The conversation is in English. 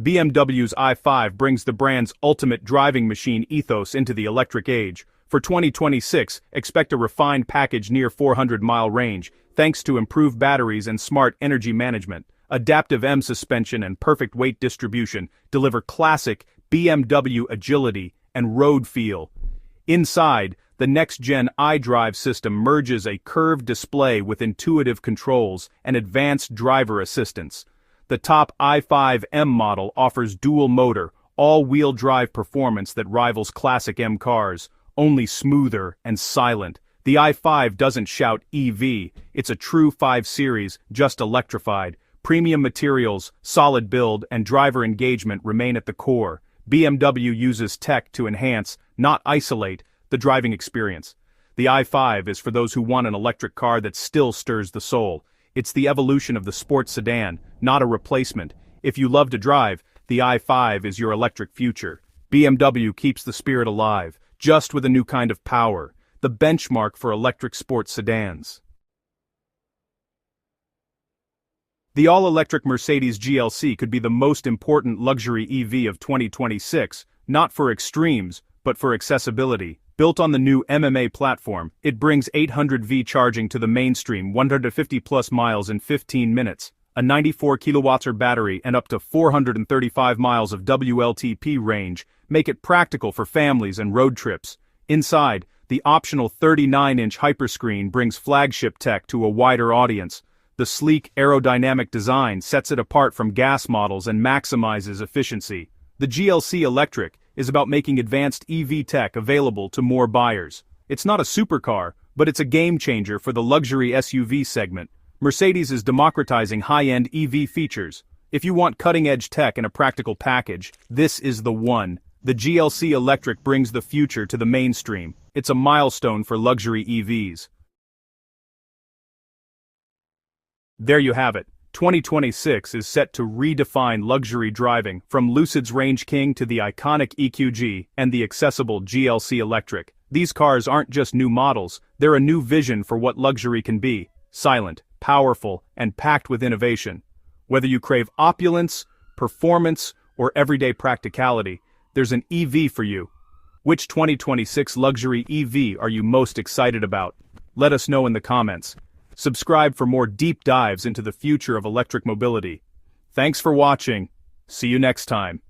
BMW's i5 brings the brand's ultimate driving machine ethos into the electric age. For 2026, expect a refined package near 400-mile range, thanks to improved batteries and smart energy management. Adaptive M suspension and perfect weight distribution deliver classic BMW agility and road feel. Inside, the next-gen iDrive system merges a curved display with intuitive controls and advanced driver assistance. The top i5M model offers dual-motor, all-wheel drive performance that rivals classic M cars, only smoother and silent. The i5 doesn't shout EV, it's a true 5 Series, just electrified. Premium materials, solid build, and driver engagement remain at the core. BMW uses tech to enhance, not isolate, the driving experience. The i5 is for those who want an electric car that still stirs the soul. It's the evolution of the sports sedan, not a replacement. If you love to drive, the i5 is your electric future. BMW keeps the spirit alive, just with a new kind of power, the benchmark for electric sports sedans. The all-electric Mercedes GLC could be the most important luxury EV of 2026, not for extremes, but for accessibility. Built on the new MMA platform, it brings 800V charging to the mainstream, 150-plus miles in 15 minutes, a 94 kWh battery and up to 435 miles of WLTP range make it practical for families and road trips. Inside, the optional 39-inch hyperscreen brings flagship tech to a wider audience. The sleek aerodynamic design sets it apart from gas models and maximizes efficiency. The GLC Electric is about making advanced EV tech available to more buyers. It's not a supercar, but it's a game-changer for the luxury SUV segment. Mercedes is democratizing high-end EV features. If you want cutting-edge tech in a practical package, this is the one. The GLC Electric brings the future to the mainstream. It's a milestone for luxury EVs. There you have it. 2026 is set to redefine luxury driving, from Lucid's Range King to the iconic EQG and the accessible GLC Electric. These cars aren't just new models, they're a new vision for what luxury can be: silent, powerful, and packed with innovation. Whether you crave opulence, performance, or everyday practicality, there's an EV for you. Which 2026 luxury EV are you most excited about? Let us know in the comments. Subscribe for more deep dives into the future of electric mobility. Thanks for watching. See you next time.